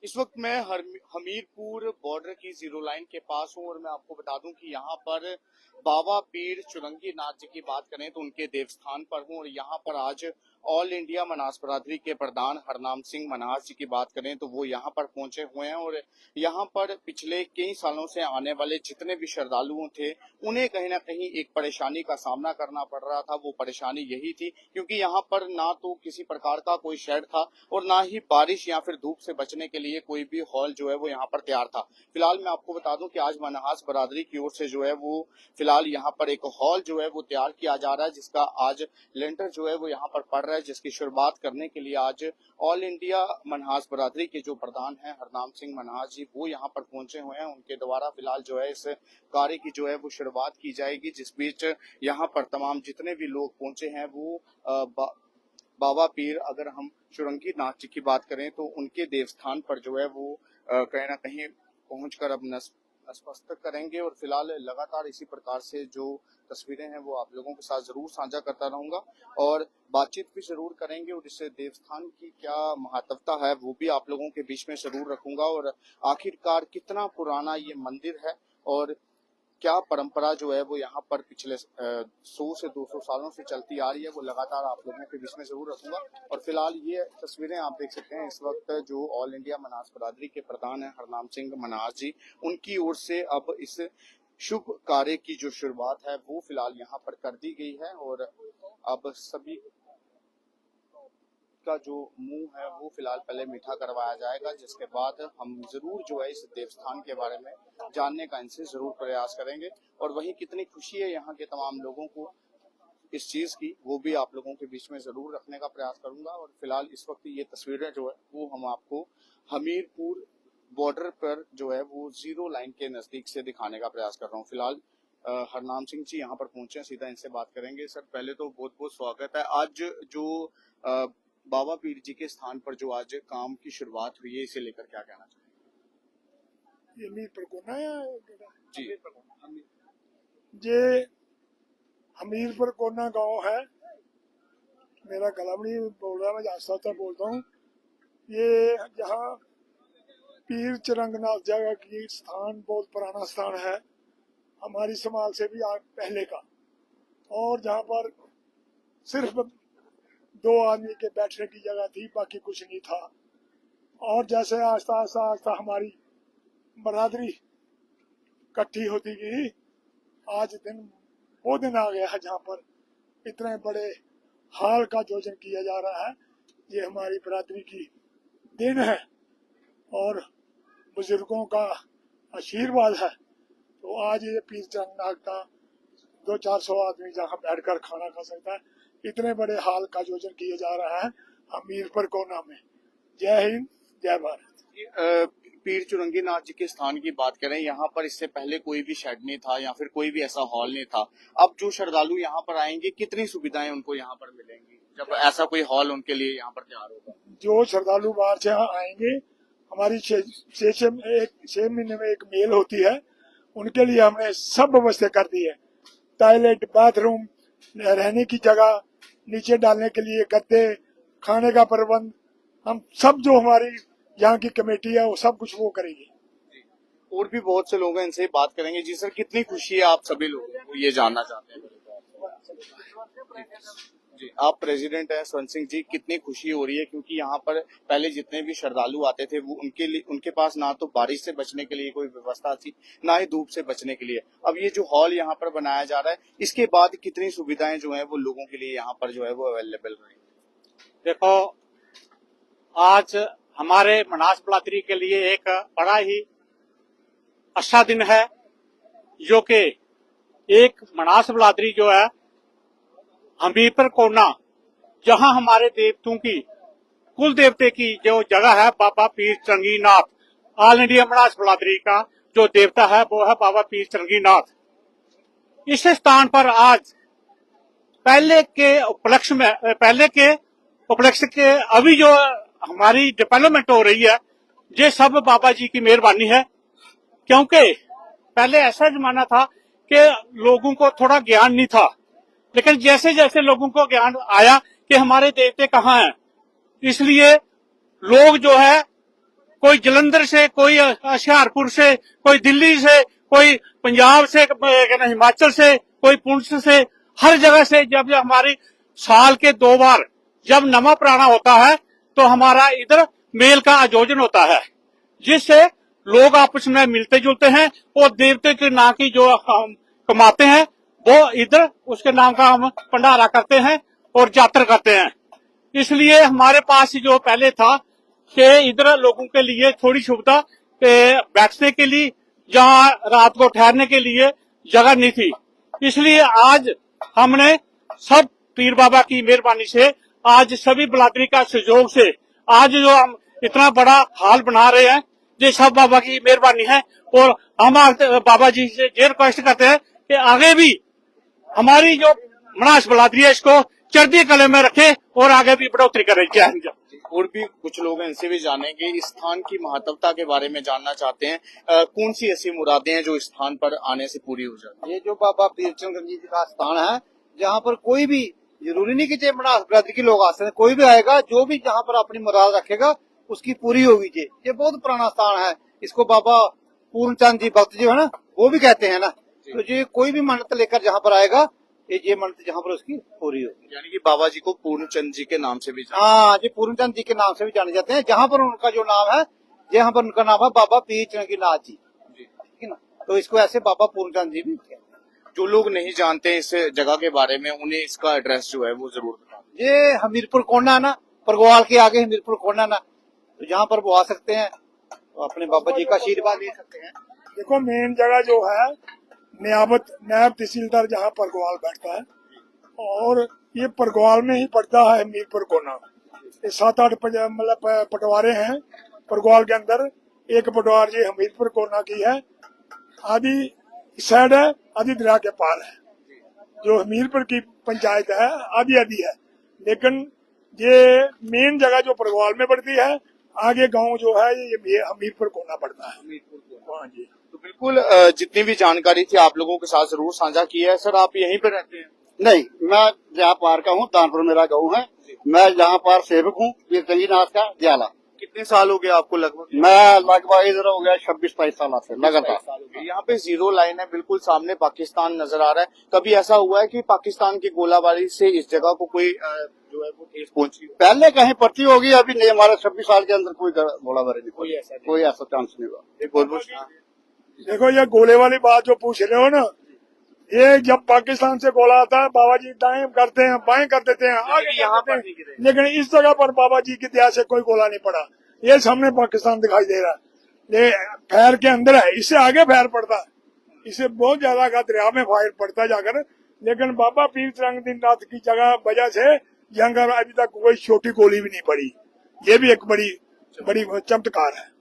इस वक्त मैं हमीरपुर बॉर्डर की जीरो लाइन के पास हूं और मैं आपको बता दूं कि यहाँ पर बाबा पीर चुरंगी नाथ जी की बात करें तो उनके देवस्थान पर हूं और यहाँ पर आज ऑल इंडिया मनास बरादरी के प्रधान हरनाम सिंह मनास जी की बात करें तो वो यहाँ पर पहुंचे हुए हैं और यहाँ पर पिछले कई सालों से आने वाले जितने भी श्रद्धालुओं थे उन्हें कहीं ना कहीं एक परेशानी का सामना करना पड़ रहा था। वो परेशानी यही थी क्योंकि यहाँ पर ना तो किसी प्रकार का कोई शेड था और ना ही बारिश या फिर धूप से बचने के लिए कोई भी हॉल जो है वो यहाँ पर तैयार था। फिलहाल मैं आपको बता दूं कि आज मनास बरादरी की ओर से जो है वो फिलहाल यहाँ पर एक हॉल जो है वो तैयार किया जा रहा है, जिसका आज लेंटर जो है वो यहाँ पर पड़ रहा है, जिसकी शुरुआत करने के लिए आज ऑल इंडिया मनास बरादरी के जो प्रधान हैं हरनाम सिंह मनास जी वो यहाँ पर पहुंचे हुए हैं। उनके द्वारा फिलहाल जो है इस कार्य की जो है वो शुरुआत की जाएगी, जिस बीच यहाँ पर तमाम जितने भी लोग पहुंचे हैं वो बाबा पीर, अगर हम चुरंगी नाथ जी की बात करें तो उनके देवस्थान पर जो है वो कहीं ना कहीं पहुंचकर अब नतमस्तक करेंगे। और फिलहाल लगातार इसी प्रकार से जो तस्वीरें हैं वो आप लोगों के साथ जरूर साझा करता रहूंगा और बातचीत भी जरूर करेंगे और इस देवस्थान की क्या महत्वता है वो भी आप लोगों के बीच में जरूर रखूंगा और आखिरकार कितना पुराना ये मंदिर है और क्या परंपरा जो है वो यहाँ पर पिछले 100 से 200 सालों से चलती आ रही है वो लगातार आप लोगों के बीच में जरूर रखूंगा। और फिलहाल ये तस्वीरें आप देख सकते हैं, इस वक्त जो ऑल इंडिया मनास बरादरी के प्रधान है हरनाम सिंह मनास जी, उनकी ओर से अब इस शुभ कार्य की जो शुरुआत है वो फिलहाल यहाँ पर कर दी गई है और अब सभी का जो मुंह है वो फिलहाल पहले मीठा करवाया जाएगा, जिसके बाद हम जरूर जो है इस देवस्थान के बारे में जानने का इनसे जरूर प्रयास करेंगे। और वहीं कितनी खुशी है यहाँ के तमाम लोगों को इस चीज की वो भी आप लोगों के बीच में जरूर रखने का प्रयास करूंगा। और फिलहाल इस वक्त ये तस्वीरें जो है वो हम आपको हमीरपुर बॉर्डर पर जो है वो जीरो लाइन के नजदीक से दिखाने का प्रयास कर रहा हूँ। फिलहाल हरनाम सिंह जी यहाँ पर पहुंचे, सीधा इनसे बात करेंगे। सर पहले तो बहुत बहुत स्वागत है। आज जो बाबा पीर जी के स्थान पर जो आज काम की शुरुआत हुई है इसे लेकर क्या कहना चाहिए? ये मीर पर कोना है जी जे हमीर पर कोना गांव है। मेरा गला नहीं बोल रहा, मैं आस्ता बोलता हूँ। ये यहाँ पीर चरंगनाथ जगह की स्थान बहुत पुराना स्थान है, हमारी समाज से भी पहले का, और जहाँ पर सिर्फ 2 आदमी के बैठने की जगह थी, बाकी कुछ नहीं था। और जैसे आस्ता आस्ता आस्ता हमारी बरादरी इकट्ठी होती गई, आज वो दिन आ गया है जहाँ पर इतने बड़े हाल का आयोजन किया जा रहा है। ये हमारी बरादरी की दिन है और बुजुर्गों का आशीर्वाद है। तो आज ये पीर चरंगनाथ का 200-400 आदमी जहाँ बैठकर खाना खा सकता है, इतने बड़े हाल का आयोजन किया जा रहा है हमीरपुर कोना में। जय हिंद, जय भारत। पीर चुरंगी नाथ जी के स्थान की बात करें, यहाँ पर इससे पहले कोई भी शेड नहीं था या फिर कोई भी ऐसा हॉल नहीं था। अब जो श्रद्धालु यहाँ पर आएंगे कितनी सुविधाएं उनको यहाँ पर मिलेंगी जब ऐसा कोई हॉल उनके लिए यहाँ पर तैयार होगा? जो श्रद्धालु बाहर से यहाँ आएंगे, हमारी 6 महीने में एक मेल होती है, उनके लिए हमने सब व्यवस्था कर दी है। टॉयलेट, बाथरूम, रहने की जगह, नीचे डालने के लिए गद्दे, खाने का प्रबंध, हम सब जो हमारी यहाँ की कमेटी है वो सब कुछ वो करेगी। और भी बहुत से लोग हैं, इनसे बात करेंगे। जी सर, कितनी खुशी है आप सभी लोगों को ये जानना चाहते हैं? जी, आप प्रेसिडेंट हैं स्वर्ण सिंह जी, कितनी खुशी हो रही है क्योंकि यहाँ पर पहले जितने भी श्रद्धालु आते थे वो उनके पास ना तो बारिश से बचने के लिए कोई व्यवस्था थी ना ही धूप से बचने के लिए। अब ये जो हॉल यहाँ पर बनाया जा रहा है, इसके बाद कितनी सुविधाएं जो है वो लोगों के लिए यहाँ पर जो है वो अवेलेबल रही? देखो, आज हमारे मनास बरादरी के लिए एक बड़ा ही अच्छा दिन है, जो कि एक मनास बरादरी जो है हमीरपुर कोना, जहां हमारे देवतों की कुल देवते की जो जगह है बाबा पीर चुरंगी नाथ, ऑल इंडिया मनास बरादरी का जो देवता है वो है बाबा पीर चुरंगी नाथ। इस स्थान पर आज पहले के उपलक्ष्य के अभी जो हमारी डेवलपमेंट हो रही है, ये सब बाबा जी की मेहरबानी है। क्योंकि पहले ऐसा जमाना था कि लोगों को थोड़ा ज्ञान नहीं था, लेकिन जैसे जैसे लोगों को ज्ञान आया कि हमारे देवते कहाँ हैं, इसलिए लोग जो है कोई जलंधर से, कोई होशियारपुर से, कोई दिल्ली से, कोई पंजाब से, हिमाचल से, कोई पुंछ से, हर जगह से जब हमारी साल के 2 बार जब नमा पुराना होता है तो हमारा इधर मेल का आयोजन होता है, जिससे लोग आपस में मिलते जुलते हैं और देवते के नाम की जो हम कमाते हैं वो इधर उसके नाम का हम भंडारा करते हैं और जात्रा करते हैं। इसलिए हमारे पास जो पहले था कि इधर लोगों के लिए थोड़ी सुविधा बैठने के लिए, जहाँ रात को ठहरने के लिए जगह नहीं थी, इसलिए आज हमने सब पीर बाबा की मेहरबानी से, आज सभी बिरादरी का सहयोग से आज जो हम इतना बड़ा हाल बना रहे हैं, ये सब बाबा की मेहरबानी है। और हम बाबा जी से ये रिक्वेस्ट करते हैं कि आगे भी हमारी जो मनास बिरादरी है इसको चढ़ती कले में रखे और आगे भी बढ़ोतरी करे। जय हिंद। और भी कुछ लोग हैं, इनसे भी जानेंगे, इस स्थान की महत्वता के बारे में जानना चाहते हैं। कौन सी ऐसी मुरादें हैं जो इस स्थान पर आने से पूरी हो जाती है? ये जो बाबा पीरचंद जी का स्थान है, जहाँ पर कोई भी, जरूरी नहीं कि मनास बिरादरी के लोग आ सकते हैं, कोई भी आएगा जो भी जहाँ पर अपनी मुराद रखेगा उसकी पूरी होगी। ये बहुत पुराना स्थान है, इसको बाबा पूर्णचंद जी भक्त जो है ना वो भी कहते हैं ना, तो ये कोई भी मन्नत लेकर जहाँ पर आएगा ये मन्नत जहाँ पर उसकी पूरी होगी। यानी कि बाबा जी को पूर्णचंद जी के नाम से भी हाँ, ये पूर्णचंद जी के नाम से भी जाने जाते हैं। जहाँ पर उनका जो नाम है, यहाँ पर उनका नाम है बाबा पीरचंद नाथ जी, ठीक है ना, तो इसको ऐसे बाबा पूर्णचंद जी भी कहते हैं। जो लोग नहीं जानते इस जगह के बारे में, उन्हें इसका एड्रेस जो है वो जरूर बताएं। ये हमीरपुर कोना ना, परगवाल के आगे हमीरपुर कोना ना, तो जहाँ पर वो आ सकते हैं तो अपने बाबा जी का आशीर्वाद ले सकते हैं। देखो मेन जगह जो है नायब तहसीलदार जहाँ परगवाल बैठता है, और ये परगवाल में ही पड़ता है हमीरपुर कोना। ये 7-8 मतलब पटवारे हैं परगवाल के अंदर। एक पटवार जी हमीरपुर कोना की है, आधी इस साइड है, आधी दरिया के पार है। जो हमीरपुर की पंचायत है आधी आधी है, लेकिन ये मेन जगह जो परगवाल में पड़ती है, आगे गांव जो है ये हमीरपुर कोना पड़ता है। हाँ जी। तो बिल्कुल जितनी भी जानकारी थी आप लोगों के साथ जरूर साझा की है। सर आप यहीं पे रहते हैं? नहीं, मैं यहाँ पार का हूँ, दानपुर मेरा गाँव है। मैं यहाँ पार सेवक हूँ पीरचंद नाथ का ज्याला। कितने साल हो गए आपको लगभग? मैं लगभग इधर हो गया 26-22 साल से लगातार। यहाँ पे 0 लाइन है, बिल्कुल सामने पाकिस्तान नजर आ रहा है। कभी ऐसा हुआ है कि पाकिस्तान की गोलाबारी से इस जगह को कोई जो है वो ठेस पहुंची? पहले कहीं पड़ती होगी, अभी नहीं। हमारे 26 साल के अंदर कोई गोलाबारी नहीं, कोई ऐसा चांस नहीं हुआ। एक बहुत देखो ये गोले वाली बात जो पूछ रहे हो ना, ये जब पाकिस्तान से गोला आता है बाबा जी दाएं करते हैं, बाएं कर देते हैं, आगे यहाँ कर देते हैं, लेकिन इस जगह पर बाबा जी की दया से कोई गोला नहीं पड़ा। ये सामने पाकिस्तान दिखाई दे रहा है, ये फैर के अंदर है, इससे आगे फैर पड़ता है, इससे बहुत ज्यादा का दरिया में फायर पड़ता है जाकर। लेकिन बाबा पीरचंद नाथ की जगह वजह से यहाँ अभी तक कोई छोटी गोली भी नहीं पड़ी। ये भी एक बड़ी चमत्कार है।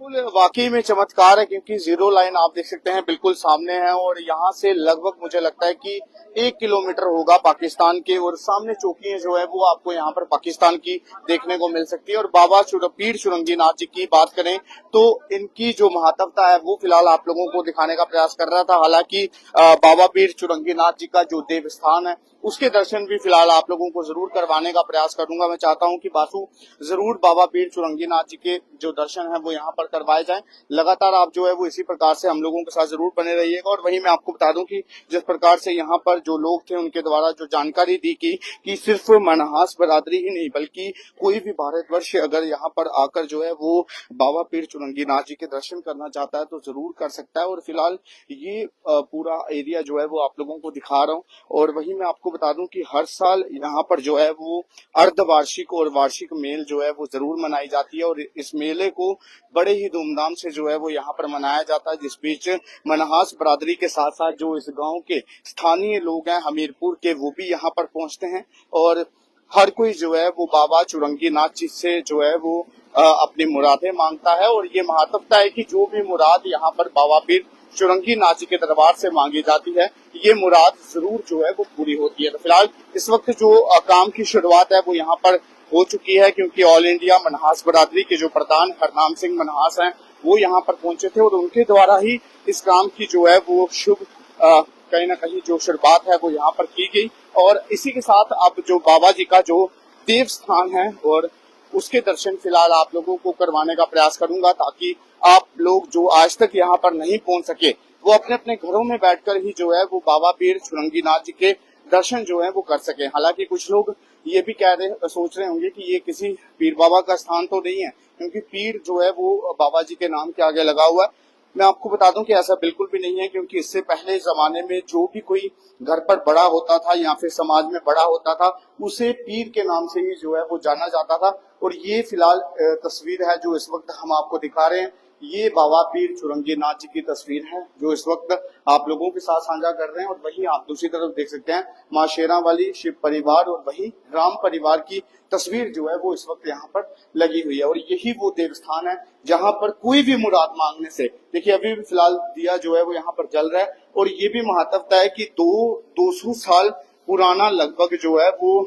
बिल्कुल वाकई में चमत्कार है, क्योंकि 0 लाइन आप देख सकते हैं बिल्कुल सामने है, और यहाँ से लगभग मुझे लगता है कि 1 किलोमीटर होगा पाकिस्तान के, और सामने चौकियां जो है वो आपको यहाँ पर पाकिस्तान की देखने को मिल सकती है। और बाबा पीर चुरंगी नाथ जी की बात करें तो इनकी जो महत्वता है वो फिलहाल आप लोगों को दिखाने का प्रयास कर रहा था। हालांकि बाबा पीर चुरंगी नाथ जी का जो देव स्थान है उसके दर्शन भी फिलहाल आप लोगों को जरूर करवाने का प्रयास करूंगा। मैं चाहता हूं कि बासु जरूर बाबा पीर चुरंगी नाथ जी के जो दर्शन है वो यहाँ पर करवाए जाएं। लगातार आप जो है वो इसी प्रकार से हम लोगों के साथ जरूर बने रहिएगा। और वहीं मैं आपको बता दूं कि जिस प्रकार से यहाँ पर जो लोग थे उनके द्वारा जो जानकारी दी कि सिर्फ मनहास बिरादरी ही नहीं बल्कि कोई भी भारतवर्ष अगर यहाँ पर आकर जो है वो बाबा पीर चुरंगी नाथ जी के दर्शन करना चाहता है तो जरूर कर सकता है। और फिलहाल ये पूरा एरिया जो है वो आप लोगों को दिखा रहा हूँ। और वहीं मैं आपको बता दूं कि हर साल यहाँ पर जो है वो अर्धवार्षिक और वार्षिक मेल जो है वो जरूर मनाई जाती है, और इस मेले को बड़े ही धूमधाम से जो है वो यहाँ पर मनाया जाता है, जिस बीच मनहास बिरादरी के साथ साथ जो इस गांव के स्थानीय लोग हैं हमीरपुर के वो भी यहाँ पर पहुंचते हैं। और हर कोई जो है वो बाबा चुरंगी नाथ जी से जो है वो अपनी मुरादें मांगता है। और ये महत्वता है कि जो भी मुराद यहाँ पर बाबा पीर चुरंगी नाथ जी के दरबार से मांगी जाती है ये मुराद जरूर जो है वो पूरी होती है। तो फिलहाल इस वक्त जो काम की शुरुआत है वो यहाँ पर हो चुकी है, क्योंकि ऑल इंडिया मनहास बिरादरी के जो प्रधान हरनाम सिंह मनहास हैं वो यहाँ पर पहुंचे थे, और उनके द्वारा ही इस काम की जो है वो शुभ कहीं ना कहीं जो शुरुआत है वो यहाँ पर की गई। और इसी के साथ अब जो बाबा जी का जो देव स्थान है और उसके दर्शन फिलहाल आप लोगों को करवाने का प्रयास करूंगा, ताकि आप लोग जो आज तक यहाँ पर नहीं पहुंच सके वो अपने अपने घरों में बैठकर ही जो है वो बाबा पीर चुरंगीनाथ जी के दर्शन जो है वो कर सके। हालांकि कुछ लोग ये भी सोच रहे होंगे कि ये किसी पीर बाबा का स्थान तो नहीं है, क्योंकि पीर जो है वो बाबा जी के नाम के आगे लगा हुआ है। मैं आपको बता दूं कि ऐसा बिल्कुल भी नहीं है, क्योंकि इससे पहले जमाने में जो भी कोई घर पर बड़ा होता था या फिर समाज में बड़ा होता था, उसे पीर के नाम से ही जो है वो जाना जाता था। और ये फिलहाल तस्वीर है जो इस वक्त हम आपको दिखा रहे हैं, ये बाबा पीर चुरंगीनाथ जी की तस्वीर है जो इस वक्त आप लोगों के साथ साझा कर रहे हैं। और वहीं आप दूसरी तरफ देख सकते हैं माँ शेरावाली शिव परिवार और वहीं राम परिवार की तस्वीर जो है वो इस वक्त यहाँ पर लगी हुई है। और यही वो देवस्थान है जहाँ पर कोई भी मुराद मांगने से, देखिए अभी भी फिलहाल दिया जो है वो यहाँ पर जल रहा है। और ये भी महत्वता है कि 200 साल पुराना लगभग जो है वो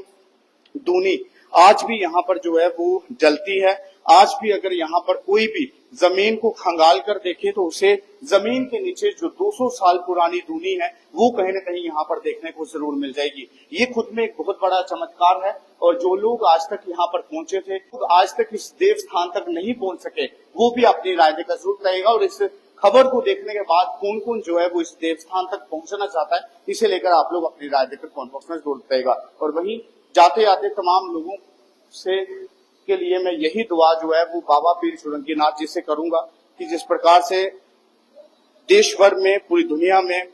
दूनी आज भी यहाँ पर जो है वो जलती है। आज भी अगर यहाँ पर कोई भी जमीन को खंगाल कर देखे तो उसे जमीन के नीचे जो 200 साल पुरानी दूनी है वो कहीं न कहीं यहाँ पर देखने को जरूर मिल जाएगी। ये खुद में एक बहुत बड़ा चमत्कार है। और जो लोग आज तक यहाँ पर पहुंचे थे, आज तक इस देव स्थान तक नहीं पहुंच सके, वो भी अपनी राय देकर जरूर रहेगा। और इस खबर को देखने के बाद कौन कौन जो है वो इस देव स्थान तक पहुंचना चाहता है, इसे लेकर आप लोग अपनी राय देकर कमेंट बॉक्स में जरूर बताएगा। और वहीं जाते आते तमाम लोगों से के लिए मैं यही दुआ जो है वो बाबा पीर चुरंगीनाथ जी से करूंगा कि जिस प्रकार से देश भर में, पूरी दुनिया में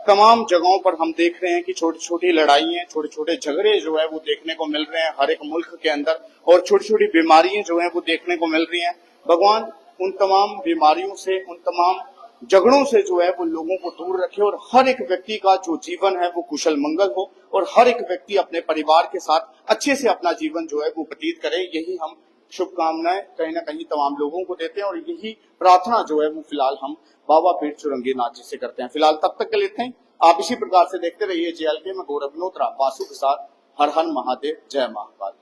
तमाम जगहों पर हम देख रहे हैं कि छोटी छोटी लड़ाइयां, छोटे छोटे झगड़े जो है वो देखने को मिल रहे हैं हर एक मुल्क के अंदर, और छोटी छोटी बीमारियां जो है वो देखने को मिल रही हैं। भगवान उन तमाम बीमारियों से, उन तमाम झगड़ों से जो है वो लोगों को दूर रखे और हर एक व्यक्ति का जो जीवन है वो कुशल मंगल हो और हर एक व्यक्ति अपने परिवार के साथ अच्छे से अपना जीवन जो है वो व्यतीत करे। यही हम शुभकामनाएं कहीं ना कहीं तमाम लोगों को देते हैं और यही प्रार्थना जो है वो फिलहाल हम बाबा पीर चुरंगीनाथ जी से करते हैं। फिलहाल तब तक के लिए थे, आप इसी प्रकार से देखते रहिए JLK में गौरव नोत्रा वासु के साथ। हर हर महादेव, जय महाकाल।